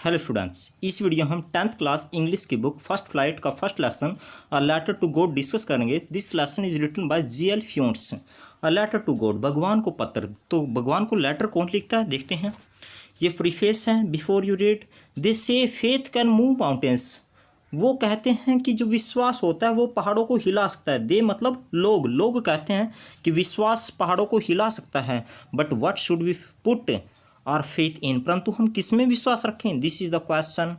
Hello students, इस video हम 10th class English की बुक फर्स्ट फ्लाइट का first lesson a letter to God discuss करेंगे। This lesson is written by G L. Fuentes. A letter to God, भगवान को पत्र। तो भगवान को लेटर कौन लिखता है, देखते हैं। ये प्रीफेस है। बिफोर यू रीड, दे से फेथ कैन मूव माउंटेन्स। वो कहते हैं कि जो विश्वास होता है वो पहाड़ों को हिला सकता है। दे मतलब लोग कहते हैं कि विश्वास पहाड़ों को हिला सकता है। But what should we put our faith in, परंतु हम किस में विश्वास रखें? This is the question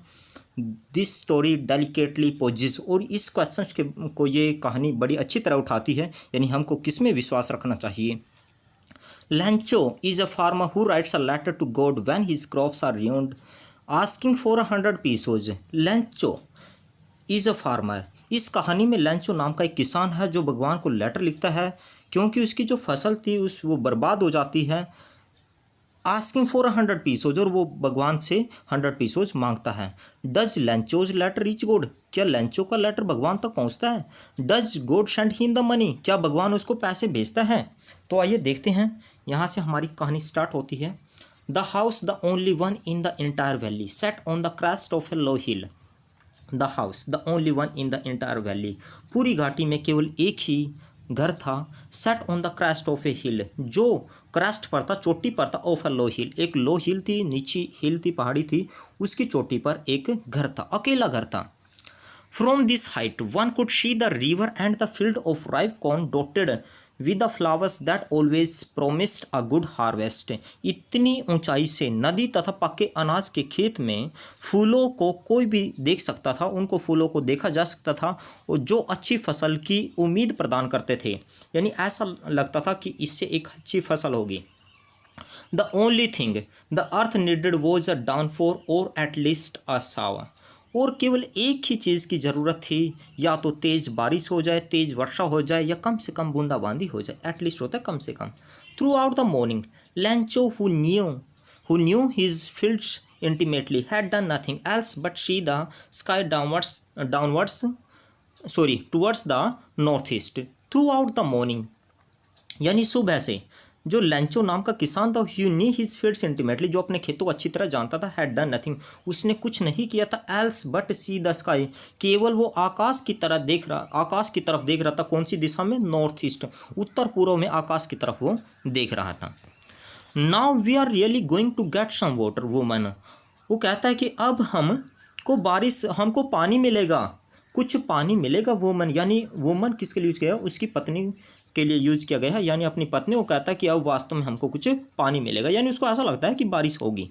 this story delicately poses. और इस क्वेश्चन के को ये कहानी बड़ी अच्छी तरह उठाती है, यानी हमको किस में विश्वास रखना चाहिए। Lancho is a farmer who writes a letter to God when his crops are ruined, asking for 100 pesos. Lancho is a farmer. इस कहानी में लैंचो नाम का एक किसान है जो भगवान को लेटर लिखता है क्योंकि उसकी जो फसल थी वो बर्बाद हो जाती है। आस्किंग फॉर 100 पीसोज, और वो भगवान से 100 पीसोज मांगता है। डज लैंचोज लेटर रीच गॉड, क्या लैंचो का लेटर भगवान तक पहुंचता है? Does God send him the money, क्या भगवान उसको पैसे भेजता है? तो आइए देखते हैं। यहाँ से हमारी कहानी स्टार्ट होती है। The house the only one in the entire valley set on the crest of a low hill. The house the only one in the entire valley, पूरी घाटी में केवल एक ही घर था। Set on the crest of a hill, जो crest पर था, चोटी पर था। ऑफ ए लो हिल, एक लो हिल थी, नीची हिल थी, पहाड़ी थी, उसकी चोटी पर एक घर था, अकेला घर था। From this height one could see the river and the field of ripe corn dotted with the flowers that always promised a good harvest. इतनी ऊंचाई से नदी तथा पक्के अनाज के खेत में फूलों को कोई भी देख सकता था, उनको फूलों को देखा जा सकता था, और जो अच्छी फसल की उम्मीद प्रदान करते थे, यानी ऐसा लगता था कि इससे एक अच्छी फसल होगी। The only thing the earth needed was a downpour or at least a shower, और केवल एक ही चीज़ की ज़रूरत थी, या तो तेज़ बारिश हो जाए, तेज़ वर्षा हो जाए, या कम से कम बूंदाबांदी हो जाए। एटलीस्ट होता है कम से कम। Throughout the morning Lencho who knew his fields intimately had done nothing else but see the sky towards the north east. Throughout the morning, यानी सुबह से। जो लैंचो नाम का किसान था, he knew his fields intimately, जो अपने खेतों को अच्छी तरह जानता था। हैड डन नथिंग, उसने कुछ नहीं किया था। Else but see the sky, केवल वो आकाश की तरफ देख रहा था। कौन सी दिशा में? नॉर्थ ईस्ट, उत्तर पूर्व में आकाश की तरफ वो देख रहा था। Now we are really going to get some water woman, वो कहता है कि अब हमको पानी मिलेगा, कुछ पानी मिलेगा। वुमन यानी वुमन किसके लिए यूज किया? उसकी पत्नी के लिए यूज किया गया है, यानी अपनी पत्नी को कहता है कि अब वास्तव में हमको कुछ पानी मिलेगा, यानी उसको ऐसा लगता है कि बारिश होगी।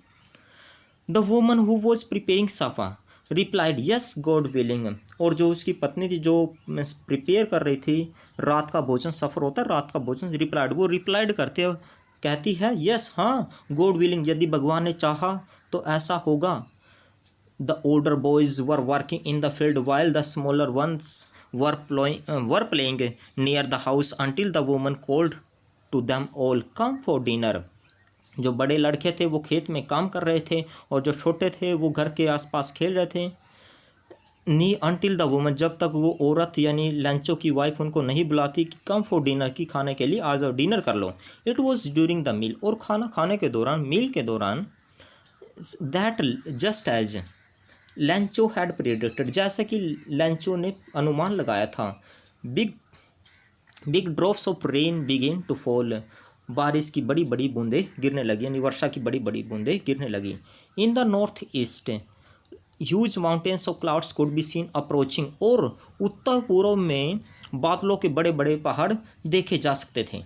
The woman who was preparing suffer replied yes God willing, और जो उसकी पत्नी थी जो प्रिपेयर कर रही थी रात का भोजन, सफ़र होता है रात का भोजन, रिप्लाइड, वो रिप्लाइड करते हुए कहती है यस, हाँ, गॉड विलिंग, यदि भगवान ने चाहा तो ऐसा होगा। The older boys were working in the field while the smaller ones were playing near the house until the woman called to them all, come for dinner. जो बड़े लड़के थे वो खेत में काम कर रहे थे, और जो छोटे थे वो घर के आसपास खेल रहे थे। नी अंटिल द वुमन, जब तक वो औरत यानी लैंचो की वाइफ उनको नहीं बुलाती कि कम फॉर डिनर, की खाने के लिए आ जाओ, डिनर कर लो। It was during the meal, और खाना खाने के दौरान, मील के दौरान। That just as Lencho had predicted, जैसा कि लैंचो ने अनुमान लगाया था। Big drops of rain begin to fall, बारिश की बड़ी बड़ी बूंदें गिरने लगी, यानी वर्षा की बड़ी बड़ी बूंदें गिरने लगी। In the north east huge mountains of clouds could be seen approaching, और उत्तर पूर्व में बादलों के बड़े बड़े पहाड़ देखे जा सकते थे।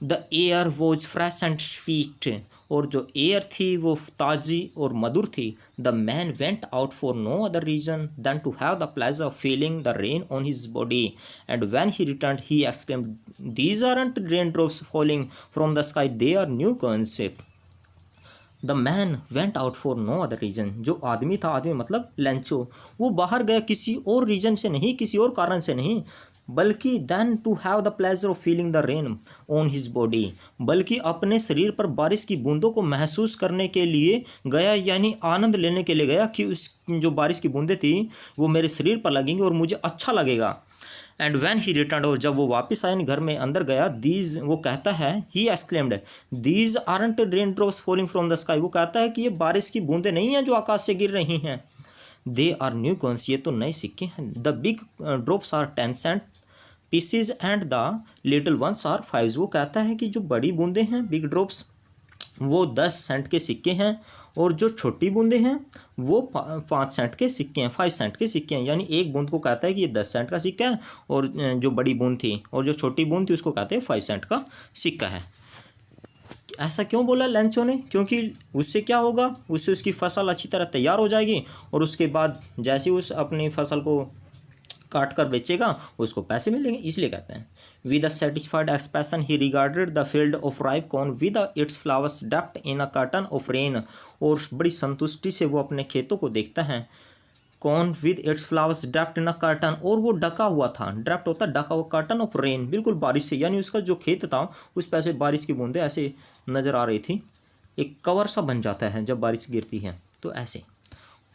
The air was fresh and sweet, और जो एयर थी वो ताज़ी और मधुर थी। The man went out for no other reason than to have the pleasure of feeling the rain on his body, and when he returned he exclaimed, these aren't rain drops falling from the sky, they are new concept. The man went out for no other reason, जो आदमी था, आदमी मतलब लैंचो, वो बाहर गया किसी और रीजन से नहीं, किसी और कारण से नहीं, बल्कि then to have the pleasure of feeling the rain on his body, बल्कि अपने शरीर पर बारिश की बूंदों को महसूस करने के लिए गया, यानी आनंद लेने के लिए गया कि उस जो बारिश की बूंदें थी वो मेरे शरीर पर लगेंगी और मुझे अच्छा लगेगा। एंड व्हेन ही रिटर्न, और जब वो वापस आए घर में अंदर गया, दीज वो कहता है, ही exclaimed, these aren't rain drops falling from the sky, वो कहता है कि ये बारिश की बूंदें नहीं हैं जो आकाश से गिर रही हैं, दे आर न्यू कॉइन्स, ये तो नए सिक्के हैं, the big drops are 10 cent pieces and the little ones are 5, वो कहता है कि जो बड़ी बूंदें हैं बिग ड्रॉप्स वो 10 सेंट के सिक्के हैं, और जो छोटी बूंदें हैं वो 5 सेंट के सिक्के हैं, 5 सेंट के सिक्के हैं, यानी एक बूंद को कहता है कि ये 10 सेंट का सिक्का है, और जो बड़ी बूंद थी और जो छोटी बूंद थी उसको कहते हैं 5 सेंट का सिक्का है। ऐसा क्यों बोला लैंचो ने? क्योंकि उससे क्या होगा, उससे उसकी फसल अच्छी तरह तैयार हो जाएगी, और उसके बाद जैसे उस अपनी फसल को काट कर बेचेगा उसको पैसे मिलेंगे, इसलिए कहते हैं। With a satisfied expression he regarded the field of ripe corn with its flowers draped in a curtain of rain, और बड़ी संतुष्टि से वो अपने खेतों को देखता है, corn with its flowers draped in a curtain, और वो ढका हुआ था, ड्रप्ट होता है ढका हुआ, कर्टन ऑफ रेन बिल्कुल बारिश से, यानी उसका जो खेत था उस पर ऐसे बारिश की बूंदें ऐसे नज़र आ रही थी, एक कवर सा बन जाता है जब बारिश गिरती है, तो ऐसे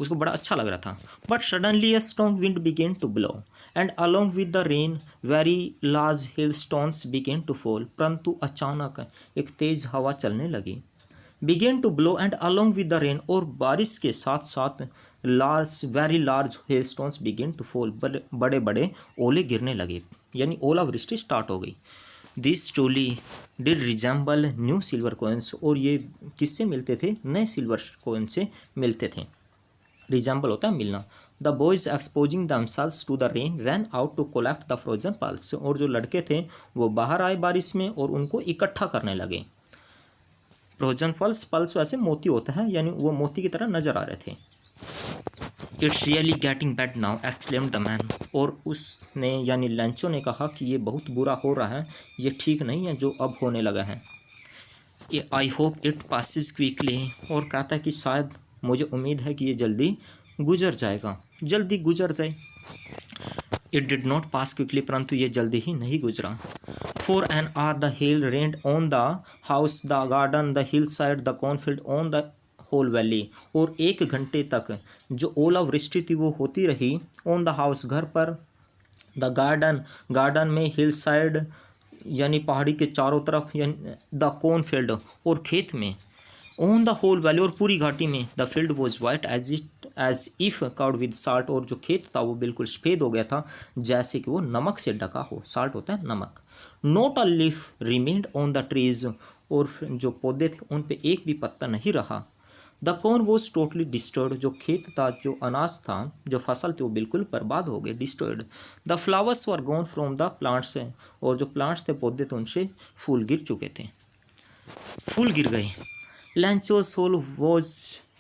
उसको बड़ा अच्छा लग रहा था। But suddenly a strong wind began to blow and along with the rain very large hill stones began to fall, परंतु अचानक एक तेज हवा चलने लगी, began to blow and along with the rain, और बारिश के साथ साथ large very large hill stones began to fall, बड़े बड़े ओले गिरने लगे, यानी ओलावृष्टि स्टार्ट हो गई। This truly did resemble new silver coins, और ये किससे मिलते थे? नए सिल्वर कॉइन से मिलते थे। रिजेंबल होता है मिलना। The boys exposing themselves to the rain ran out to collect the frozen pearls, और जो लड़के थे वो बाहर आए बारिश में और उनको इकट्ठा करने लगे। फ्रोजन पल्स, पल्स वैसे मोती होता है, यानी वो मोती की तरह नजर आ रहे थे। It's really getting bad now exclaimed the man, और उसने यानी लैंचो ने कहा कि ये बहुत बुरा हो रहा है, ये ठीक नहीं है जो अब होने लगा है। I hope it passes quickly, और कहता है कि शायद मुझे उम्मीद है कि ये जल्दी गुजर जाएगा, जल्दी गुजर जाए। It did not pass quickly, परंतु ये जल्दी ही नहीं गुजरा। For an hour the hail rained on the house, the garden, the hillside, the cornfield, on the whole valley, और 1 घंटे तक जो ओलावृष्टि थी वो होती रही। ऑन द हाउस घर पर, द गार्डन गार्डन में, हिल साइड यानी पहाड़ी के चारों तरफ, यानी द कॉर्नफील्ड और खेत में, ऑन द होल वैली और पूरी घाटी में। The field was white as if covered with salt, और जो खेत था वो बिल्कुल सफ़ेद हो गया था जैसे कि वो नमक से ढका हो, साल्ट होता है नमक। Not a leaf remained on the trees, और जो पौधे थे उन पे एक भी पत्ता नहीं रहा। The corn was totally destroyed, जो खेत था, जो अनाज था, जो फसल थी वो बिल्कुल बर्बाद हो गए, destroyed. The flowers were gone from the plants, और जो प्लांट्स थे पौधे थे उनसे फूल गिर चुके थे, फूल गिर गए। लैंचो's soul was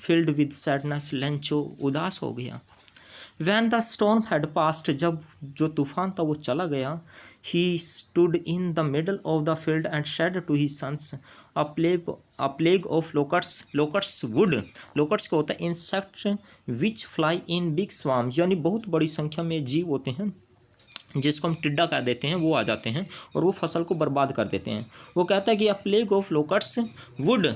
filled with sadness, लैंचो उदास हो गया। When the storm had passed, जब जो तूफान था वो चला गया, he stood in the middle of the field and said to his sons, a plague of locusts, locusts wood, locusts क्या होता है? insects which fly in big swarms, यानी बहुत बड़ी संख्या में जीव होते हैं जिसको हम टिड्डा कह देते हैं, वो आ जाते हैं और वो फसल को बर्बाद कर देते हैं। वो कहता है कि a plague of locusts would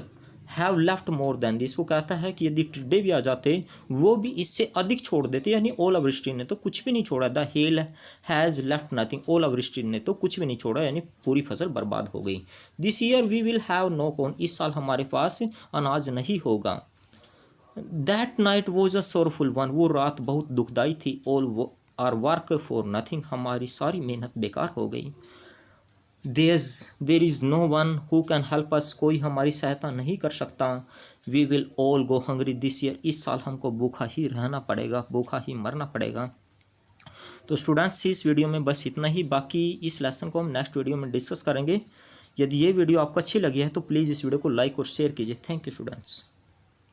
have left more than this, वो कहता है कि यदि टिड्डे भी आ जाते वो भी इससे अधिक छोड़ देते, यानी ओलावृष्टि ने तो कुछ भी नहीं छोड़ा। The hell has left nothing, ओलावृष्टि ने तो कुछ भी नहीं छोड़ा, यानी पूरी फसल बर्बाद हो गई। This year we will have no corn, इस साल हमारे पास अनाज नहीं होगा। That night was a sorrowful one, वो रात बहुत दुखदाई थी। All our work for nothing, हमारी सारी मेहनत बेकार हो गई। There is no one who can help us, कोई हमारी सहायता नहीं कर सकता। We will all go hungry this year, इस साल हमको भूखा ही रहना पड़ेगा, भूखा ही मरना पड़ेगा। तो स्टूडेंट्स इस वीडियो में बस इतना ही, बाकी इस लेसन को हम नेक्स्ट वीडियो में डिस्कस करेंगे। यदि ये वीडियो आपको अच्छी लगी है तो प्लीज़ इस वीडियो को लाइक और शेयर कीजिए। Thank you students.